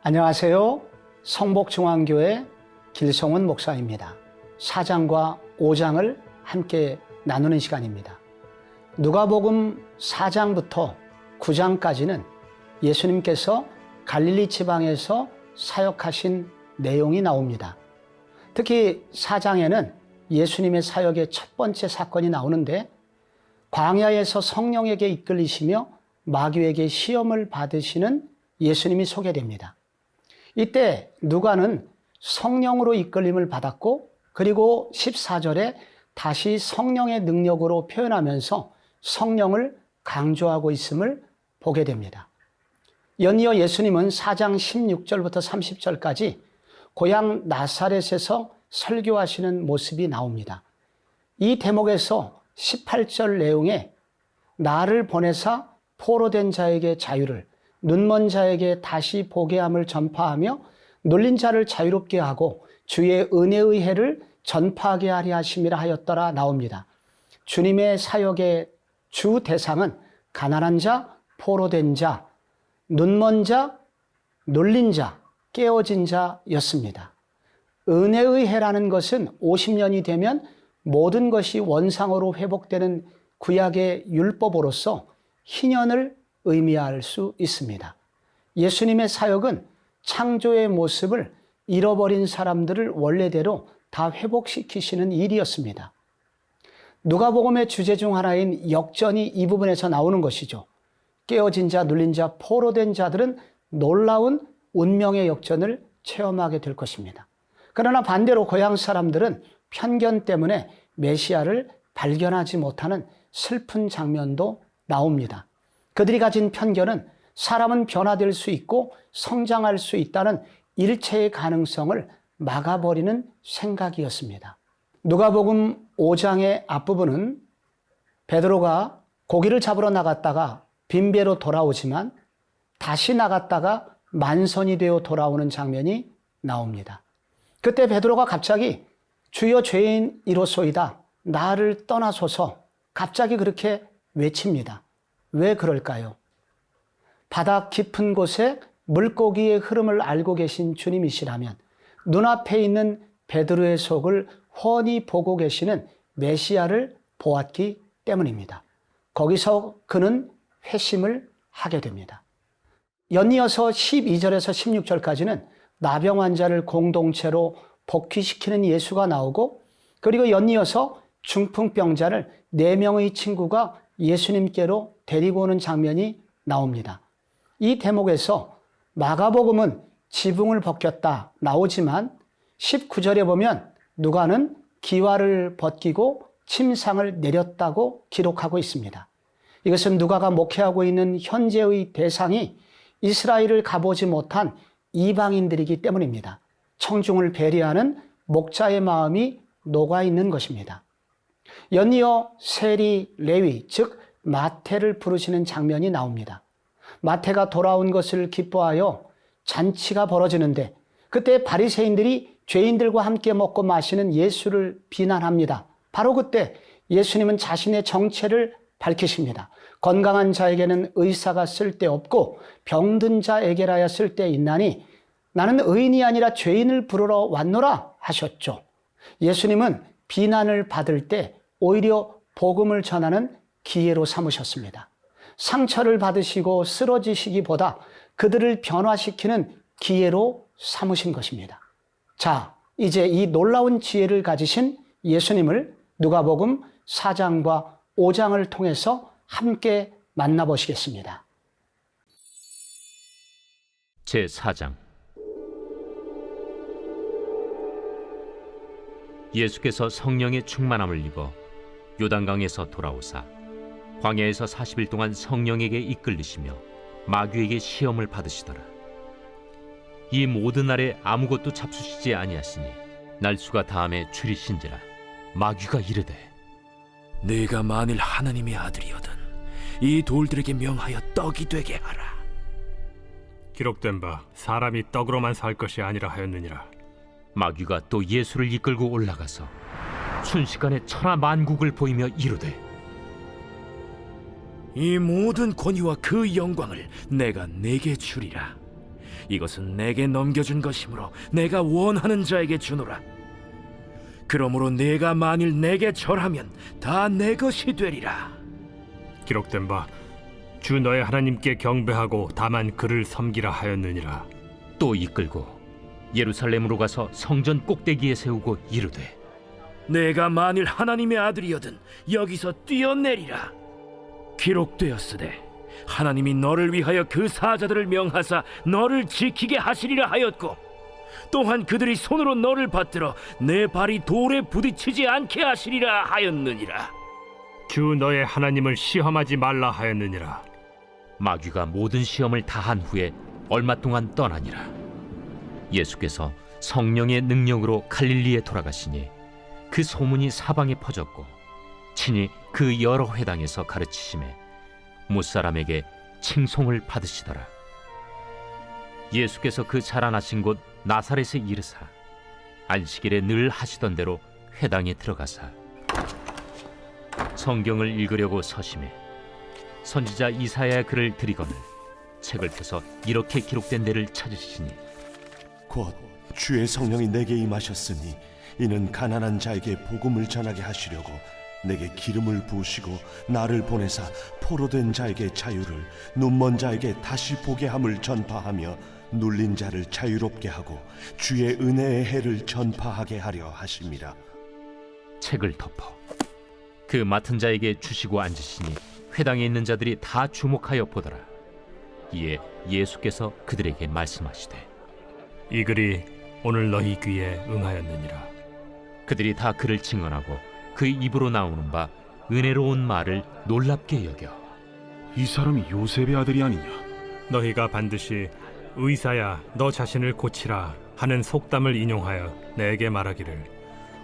안녕하세요. 성복중앙교회 길성훈 목사입니다. 4장과 5장을 함께 나누는 시간입니다. 누가복음 4장부터 9장까지는 예수님께서 갈릴리 지방에서 사역하신 내용이 나옵니다. 특히 4장에는 예수님의 사역의 첫 번째 사건이 나오는데, 광야에서 성령에게 이끌리시며 마귀에게 시험을 받으시는 예수님이 소개됩니다. 이때 누가는 성령으로 이끌림을 받았고, 그리고 14절에 다시 성령의 능력으로 표현하면서 성령을 강조하고 있음을 보게 됩니다. 연이어 예수님은 4장 16절부터 30절까지 고향 나사렛에서 설교하시는 모습이 나옵니다. 이 대목에서 18절 내용에 나를 보내사 포로된 자에게 자유를, 눈먼 자에게 다시 보게 함을 전파하며 놀린 자를 자유롭게 하고 주의 은혜의 해를 전파하게 하려 하심이라 하였더라 나옵니다. 주님의 사역의 주 대상은 가난한 자, 포로된 자, 눈먼 자, 놀린 자, 깨어진 자였습니다. 은혜의 해라는 것은 50년이 되면 모든 것이 원상으로 회복되는 구약의 율법으로서 희년을 의미할 수 있습니다. 예수님의 사역은 창조의 모습을 잃어버린 사람들을 원래대로 다 회복시키시는 일이었습니다. 누가복음의 주제 중 하나인 역전이 이 부분에서 나오는 것이죠. 깨어진 자, 눌린 자, 포로된 자들은 놀라운 운명의 역전을 체험하게 될 것입니다. 그러나 반대로 고향 사람들은 편견 때문에 메시아를 발견하지 못하는 슬픈 장면도 나옵니다. 그들이 가진 편견은 사람은 변화될 수 있고 성장할 수 있다는 일체의 가능성을 막아버리는 생각이었습니다. 누가복음 5장의 앞부분은 베드로가 고기를 잡으러 나갔다가 빈배로 돌아오지만 다시 나갔다가 만선이 되어 돌아오는 장면이 나옵니다. 그때 베드로가 갑자기 주여 죄인이로소이다 나를 떠나소서 갑자기 그렇게 외칩니다. 왜 그럴까요? 바다 깊은 곳에 물고기의 흐름을 알고 계신 주님이시라면 눈앞에 있는 베드로의 속을 훤히 보고 계시는 메시아를 보았기 때문입니다. 거기서 그는 회심을 하게 됩니다. 연이어서 12절에서 16절까지는 나병 환자를 공동체로 복귀시키는 예수가 나오고, 그리고 연이어서 중풍병자를 4명의 친구가 예수님께로 데리고 오는 장면이 나옵니다. 이 대목에서 마가복음은 지붕을 벗겼다 나오지만 19절에 보면 누가는 기와를 벗기고 침상을 내렸다고 기록하고 있습니다. 이것은 누가가 목회하고 있는 현재의 대상이 이스라엘을 가보지 못한 이방인들이기 때문입니다. 청중을 배려하는 목자의 마음이 녹아있는 것입니다. 연이어 세리, 레위, 즉 마태를 부르시는 장면이 나옵니다. 마태가 돌아온 것을 기뻐하여 잔치가 벌어지는데, 그때 바리새인들이 죄인들과 함께 먹고 마시는 예수를 비난합니다. 바로 그때 예수님은 자신의 정체를 밝히십니다. 건강한 자에게는 의사가 쓸데없고 병든 자에게라야 쓸데있나니 나는 의인이 아니라 죄인을 부르러 왔노라 하셨죠. 예수님은 비난을 받을 때 오히려 복음을 전하는 기회로 삼으셨습니다. 상처를 받으시고 쓰러지시기보다 그들을 변화시키는 기회로 삼으신 것입니다. 자, 이제 이 놀라운 지혜를 가지신 예수님을 누가복음 4장과 5장을 통해서 함께 만나보시겠습니다. 제4장. 예수께서 성령의 충만함을 입어 요단강에서 돌아오사 광야에서 40일 동안 성령에게 이끌리시며 마귀에게 시험을 받으시더라. 이 모든 날에 아무것도 잡수시지 아니하시니 날수가 다함에 줄이신지라. 마귀가 이르되 네가 만일 하나님의 아들이거든 이 돌들에게 명하여 떡이 되게 하라. 기록된 바 사람이 떡으로만 살 것이 아니라 하였느니라. 마귀가 또 예수를 이끌고 올라가서 순식간에 천하 만국을 보이며 이르되 이 모든 권위와 그 영광을 내가 네게 주리라. 이것은 내게 넘겨준 것이므로 내가 원하는 자에게 주노라. 그러므로 네가 만일 내게 절하면 다 내 것이 되리라. 기록된 바 주 너의 하나님께 경배하고 다만 그를 섬기라 하였느니라. 또 이끌고 예루살렘으로 가서 성전 꼭대기에 세우고 이르되 내가 만일 하나님의 아들이여든 여기서 뛰어내리라. 기록되었으되 하나님이 너를 위하여 그 사자들을 명하사 너를 지키게 하시리라 하였고 또한 그들이 손으로 너를 받들어 내 발이 돌에 부딪히지 않게 하시리라 하였느니라. 주 너의 하나님을 시험하지 말라 하였느니라. 마귀가 모든 시험을 다한 후에 얼마 동안 떠나니라. 예수께서 성령의 능력으로 갈릴리에 돌아가시니 그 소문이 사방에 퍼졌고 친히 그 여러 회당에서 가르치심에 못사람에게 칭송을 받으시더라. 예수께서 그 자라나신 곳 나사렛에 이르사 안식일에 늘 하시던 대로 회당에 들어가사 성경을 읽으려고 서심해 선지자 이사야의 글을 들이거늘 책을 펴서 이렇게 기록된 데를 찾으시니 곧 주의 성령이 내게 임하셨으니 이는 가난한 자에게 복음을 전하게 하시려고 내게 기름을 부으시고 나를 보내사 포로된 자에게 자유를 눈먼 자에게 다시 보게 함을 전파하며 눌린 자를 자유롭게 하고 주의 은혜의 해를 전파하게 하려 하심이라. 책을 덮어 그 맡은 자에게 주시고 앉으시니 회당에 있는 자들이 다 주목하여 보더라. 이에 예수께서 그들에게 말씀하시되 이 글이 오늘 너희 귀에 응하였느니라. 그들이 다 그를 증언하고 그 입으로 나오는 바 은혜로운 말을 놀랍게 여겨 이 사람이 요셉의 아들이 아니냐? 너희가 반드시 의사야 너 자신을 고치라 하는 속담을 인용하여 내게 말하기를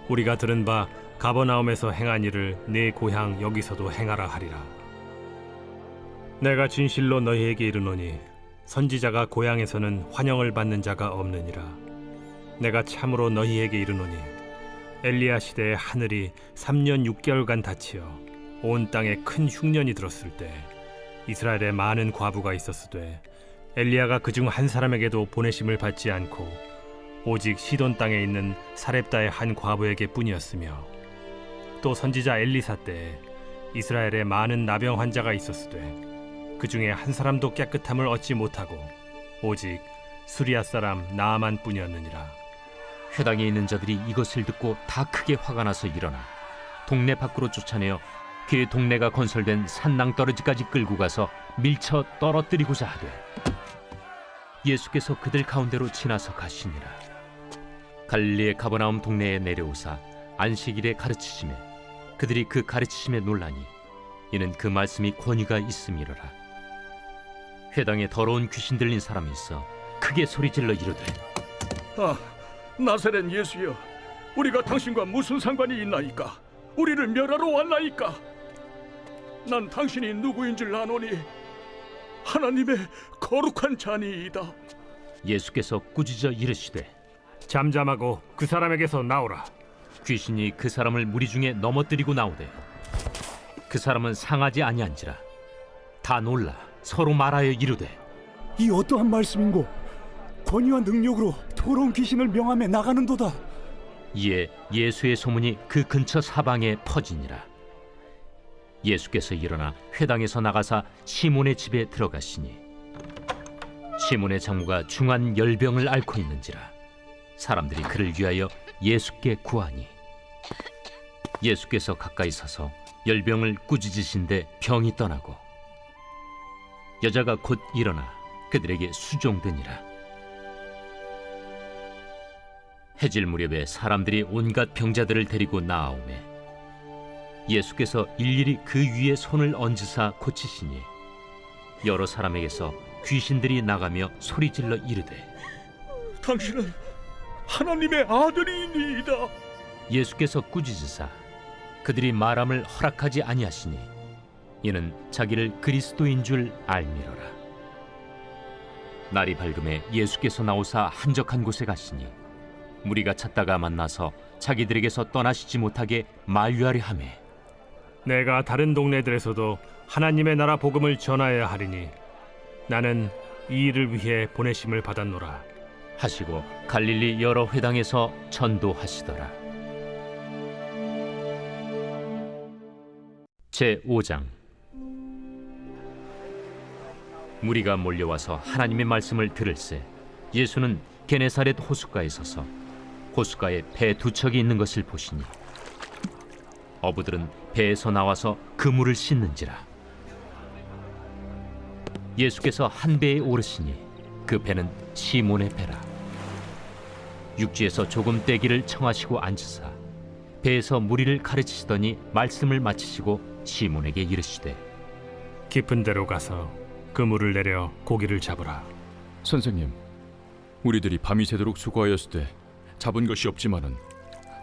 우리가 들은 바 가버나움에서 행한 일을 네 고향 여기서도 행하라 하리라. 내가 진실로 너희에게 이르노니 선지자가 고향에서는 환영을 받는 자가 없느니라. 내가 참으로 너희에게 이르노니 엘리야 시대에 하늘이 3년 6개월간 닫히어 온 땅에 큰 흉년이 들었을 때 이스라엘에 많은 과부가 있었으되 엘리야가 그중 한 사람에게도 보내심을 받지 않고 오직 시돈 땅에 있는 사렙다의 한 과부에게 뿐이었으며 또 선지자 엘리사 때에 이스라엘에 많은 나병 환자가 있었으되 그 중에 한 사람도 깨끗함을 얻지 못하고 오직 수리아 사람 나아만 뿐이었느니라. 회당에 있는 자들이 이것을 듣고 다 크게 화가 나서 일어나 동네 밖으로 쫓아내어 그 동네가 건설된 산낭떠러지까지 끌고 가서 밀쳐 떨어뜨리고자 하되 예수께서 그들 가운데로 지나서 가시니라. 갈릴리의 가버나움 동네에 내려오사 안식일에 가르치시매 그들이 그 가르치심에 놀라니 이는 그 말씀이 권위가 있음이로라. 회당에 더러운 귀신 들린 사람이 있어 크게 소리질러 이르되 아, 나사렛 예수여, 우리가 당신과 무슨 상관이 있나이까? 우리를 멸하러 왔나이까? 난 당신이 누구인 줄 아노니 하나님의 거룩한 자니이다. 예수께서 꾸짖어 이르시되 잠잠하고 그 사람에게서 나오라. 귀신이 그 사람을 무리 중에 넘어뜨리고 나오되 그 사람은 상하지 아니한지라. 다 놀라 서로 말하여 이르되 이 어떠한 말씀인고 권위와 능력으로 더러운 귀신을 명함에 나가는도다. 이에 예수의 소문이 그 근처 사방에 퍼지니라. 예수께서 일어나 회당에서 나가사 시몬의 집에 들어가시니 시몬의 장모가 중한 열병을 앓고 있는지라. 사람들이 그를 위하여 예수께 구하니 예수께서 가까이 서서 열병을 꾸짖으신데 병이 떠나고 여자가 곧 일어나 그들에게 수종되니라. 해질 무렵에 사람들이 온갖 병자들을 데리고 나아오매 예수께서 일일이 그 위에 손을 얹으사 고치시니 여러 사람에게서 귀신들이 나가며 소리질러 이르되 당신은 하나님의 아들이니이다. 예수께서 꾸짖으사 그들이 말함을 허락하지 아니하시니 이는 자기를 그리스도인 줄 알미러라. 날이 밝음에 예수께서 나오사 한적한 곳에 가시니 무리가 찾다가 만나서 자기들에게서 떠나시지 못하게 만류하려 하매 내가 다른 동네들에서도 하나님의 나라 복음을 전하여야 하리니 나는 이 일을 위해 보내심을 받았노라. 하시고 갈릴리 여러 회당에서 전도하시더라. 제5장. 무리가 몰려와서 하나님의 말씀을 들을새 예수는 게네사렛 호숫가에 서서 호숫가에 배 두 척이 있는 것을 보시니 어부들은 배에서 나와서 그물을 씻는지라. 예수께서 한 배에 오르시니 그 배는 시몬의 배라. 육지에서 조금 떼기를 청하시고 앉으사 배에서 무리를 가르치시더니 말씀을 마치시고 시몬에게 이르시되 깊은 데로 가서 그물을 내려 고기를 잡으라. 선생님, 우리들이 밤이 새도록 수고하였으되 잡은 것이 없지만은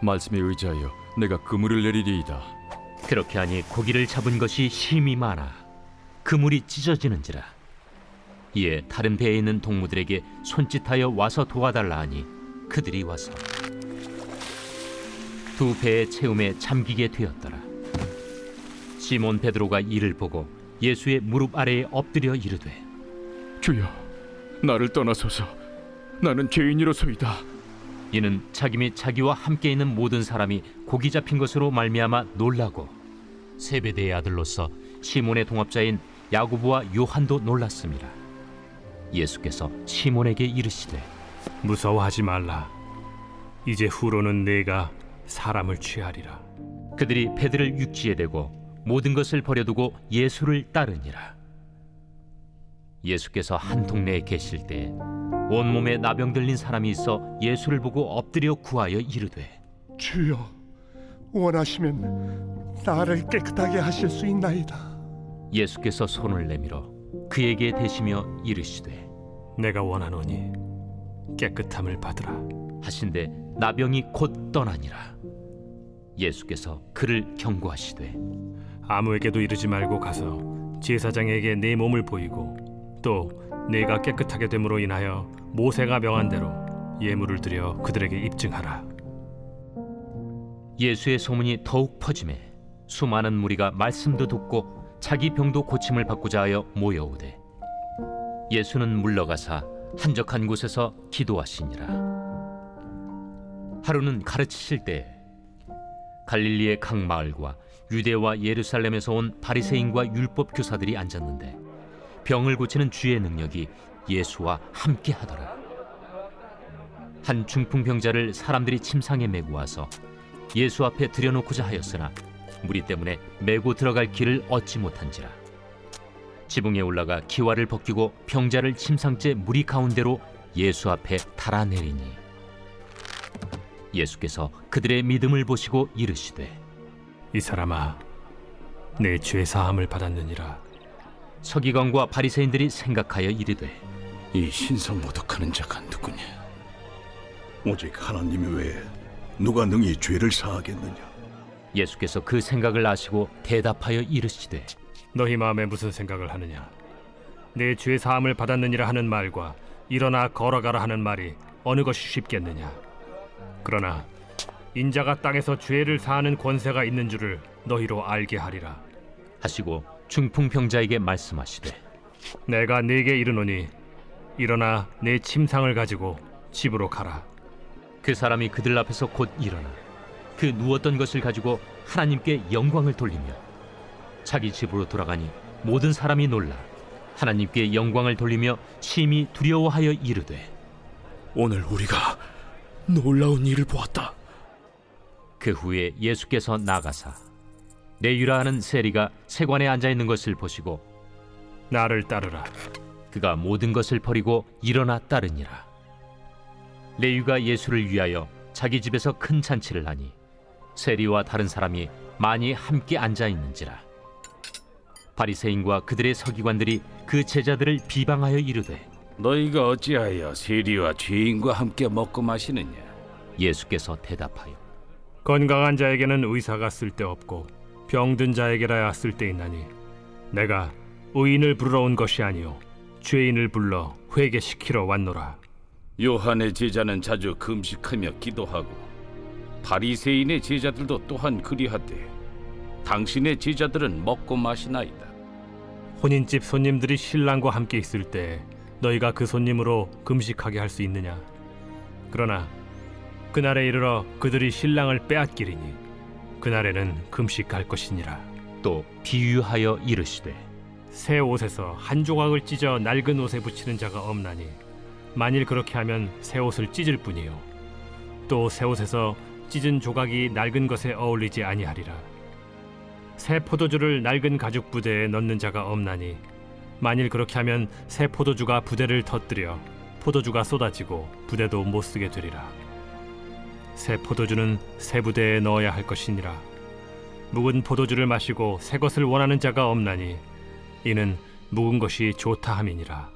말씀에 의지하여 내가 그물을 내리리이다. 그렇게 하니 고기를 잡은 것이 심히 많아 그물이 찢어지는지라. 이에 다른 배에 있는 동무들에게 손짓하여 와서 도와달라 하니 그들이 와서 두 배의 채움에 잠기게 되었더라. 시몬 베드로가 이를 보고 예수의 무릎 아래에 엎드려 이르되 주여, 나를 떠나소서. 나는 죄인이로소이다. 이는 자기 및 자기와 함께 있는 모든 사람이 고기 잡힌 것으로 말미암아 놀라고 세베대의 아들로서 시몬의 동업자인 야고보와 요한도 놀랐습니다. 예수께서 시몬에게 이르시되 무서워하지 말라. 이제 후로는 내가 사람을 취하리라. 그들이 배들을 육지에 대고 모든 것을 버려두고 예수를 따르니라. 예수께서 한 동네에 계실 때 온몸에 나병 들린 사람이 있어 예수를 보고 엎드려 구하여 이르되 주여, 원하시면 나를 깨끗하게 하실 수 있나이다. 예수께서 손을 내밀어 그에게 대시며 이르시되 내가 원하노니 깨끗함을 받으라. 하신데 나병이 곧 떠나니라. 예수께서 그를 경고하시되 아무에게도 이르지 말고 가서 제사장에게 내 몸을 보이고 또 내가 깨끗하게 됨으로 인하여 모세가 명한 대로 예물을 드려 그들에게 입증하라. 예수의 소문이 더욱 퍼지매 수많은 무리가 말씀도 듣고 자기 병도 고침을 받고자 하여 모여오되 예수는 물러가사 한적한 곳에서 기도하시니라. 하루는 가르치실 때 갈릴리의 각 마을과 유대와 예루살렘에서 온 바리새인과 율법 교사들이 앉았는데 병을 고치는 주의 능력이 예수와 함께 하더라. 한 중풍병자를 사람들이 침상에 메고 와서 예수 앞에 들여놓고자 하였으나 무리 때문에 메고 들어갈 길을 얻지 못한지라. 지붕에 올라가 기와를 벗기고 병자를 침상째 무리 가운데로 예수 앞에 달아내리니 예수께서 그들의 믿음을 보시고 이르시되 이 사람아, 내 죄 사함을 받았느니라. 서기관과 바리새인들이 생각하여 이르되 이 신성모독하는 자가 누구냐? 오직 하나님 외에 누가 능히 죄를 사하겠느냐? 예수께서 그 생각을 아시고 대답하여 이르시되 너희 마음에 무슨 생각을 하느냐? 내 죄 사함을 받았느니라 하는 말과 일어나 걸어가라 하는 말이 어느 것이 쉽겠느냐? 그러나 인자가 땅에서 죄를 사하는 권세가 있는 줄을 너희로 알게 하리라. 하시고 중풍병자에게 말씀하시되 내가 네게 이르노니 일어나 내 침상을 가지고 집으로 가라. 그 사람이 그들 앞에서 곧 일어나 그 누웠던 것을 가지고 하나님께 영광을 돌리며 자기 집으로 돌아가니 모든 사람이 놀라 하나님께 영광을 돌리며 심히 두려워하여 이르되 오늘 우리가 놀라운 일을 보았다. 그 후에 예수께서 나가사 레위라 하는 세리가 세관에 앉아 있는 것을 보시고 나를 따르라. 그가 모든 것을 버리고 일어나 따르니라. 레위가 예수를 위하여 자기 집에서 큰 잔치를 하니 세리와 다른 사람이 많이 함께 앉아 있는지라. 바리새인과 그들의 서기관들이 그 제자들을 비방하여 이르되 너희가 어찌하여 세리와 죄인과 함께 먹고 마시느냐? 예수께서 대답하여 건강한 자에게는 의사가 쓸데없고 병든 자에게라야 쓸데있나니 내가 의인을 부르러 온 것이 아니요 죄인을 불러 회개시키러 왔노라. 요한의 제자는 자주 금식하며 기도하고 바리새인의 제자들도 또한 그리하되 당신의 제자들은 먹고 마시나이다. 혼인집 손님들이 신랑과 함께 있을 때 너희가 그 손님으로 금식하게 할 수 있느냐? 그러나 그날에 이르러 그들이 신랑을 빼앗기리니 그날에는 금식할 것이니라. 또 비유하여 이르시되 새 옷에서 한 조각을 찢어 낡은 옷에 붙이는 자가 없나니 만일 그렇게 하면 새 옷을 찢을 뿐이요 또 새 옷에서 찢은 조각이 낡은 것에 어울리지 아니하리라. 새 포도주를 낡은 가죽 부대에 넣는 자가 없나니 만일 그렇게 하면 새 포도주가 부대를 터뜨려 포도주가 쏟아지고 부대도 못 쓰게 되리라. 새 포도주는 새 부대에 넣어야 할 것이니라. 묵은 포도주를 마시고 새 것을 원하는 자가 없나니 이는 묵은 것이 좋다 함이니라.